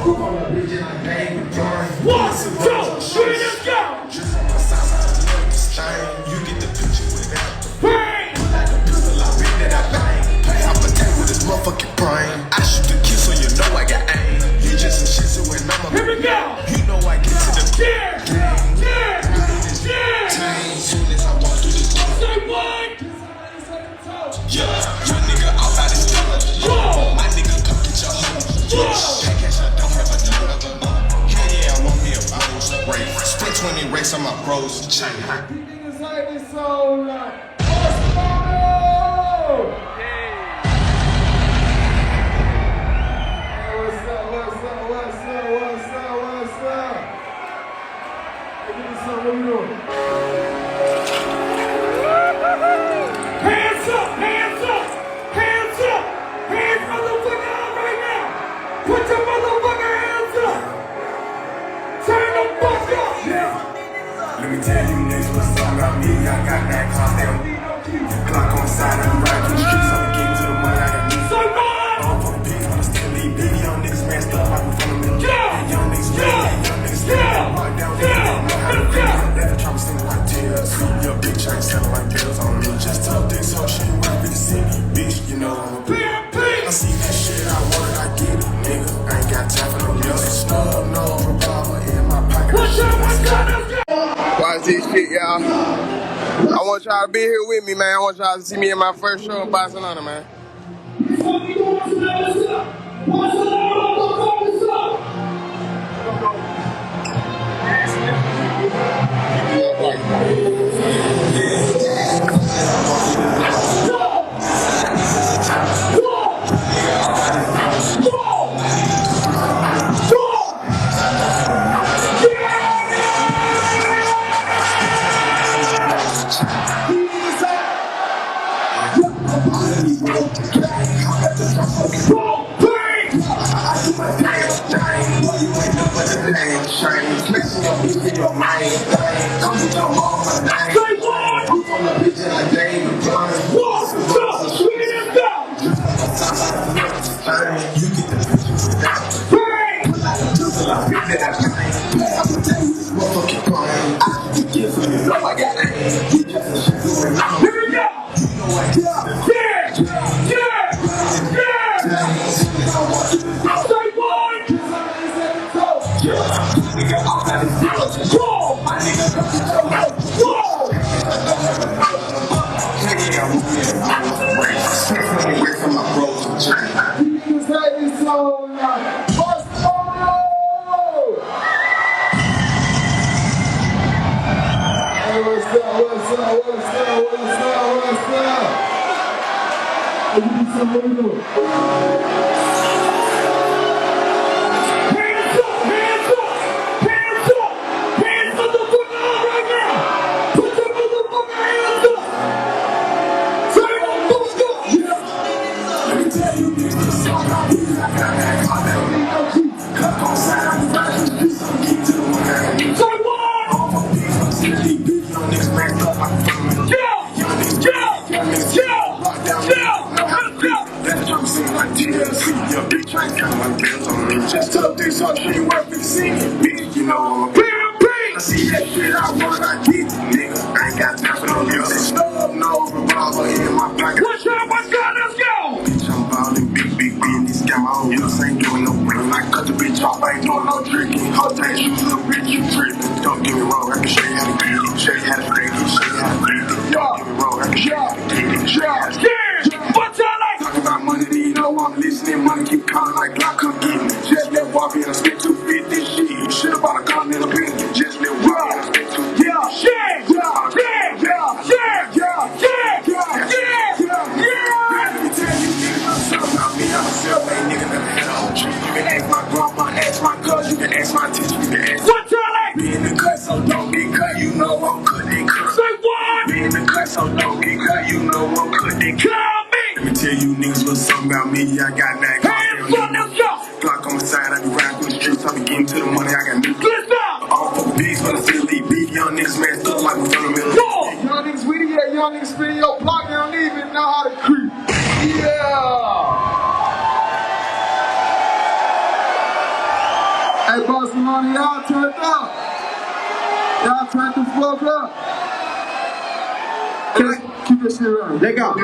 1, 2, 3, let's go! You get the picture without the Bang! pull out the pistol, I bet that I bang. I'm attack with this motherfucking brain. I shoot the kill so you know I got aim. You just a shit so when I'm a Here we go! you know I get to the Yeah! Yeah! soon as I walk through this door. Say what? Yeah, your nigga off out his door. Whoa! My nigga come get your hoe. Whoa! That cash I don't have a dollar. Hell yeah, I want me a Rolls Royce. Spent 20 racks on my bros chain. Hands up! Hands up! Hands up! Hands motherfucker up right now! Put your motherfucker hands up! Turn the fuck up! Yeah! Let me tell you niggas what's up about me. I got that car down. Glock on the side of the ride through the streets. I'm getting to the money. I got me. Say what? All for the pigs, but I still leave big. Young niggas messed up. I can from the middle. Yeah! Young niggas Yeah! young niggas down. Down, know how to feel. Let the trouble sing like tears. Your bitch ain't selling like bills on me. Just tough this whole shit. Right with the city. Bitch, you know I'm a bitch. I see that shit. I want it. I get it. Nigga, I ain't got time for no bills. Snub, no revolver in my pocket. What's up? What's up? Watch this shit, y'all. I want y'all to be here with me, man. I want y'all to see me in my first show in Barcelona, man. Hey, Barcelona, y'all turned up. Y'all turned the fuck up. Keep this shit running. They go.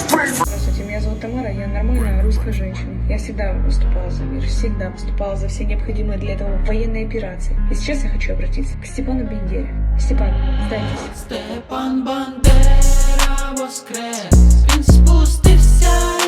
Здравствуйте, меня зовут Тамара, я нормальная русская женщина. Я всегда выступала за мир, всегда выступала за все необходимые для этого военные операции. И сейчас я хочу обратиться к Степану Бендере. Степан, сдайтесь. Степан Бандера воскрес, він спустився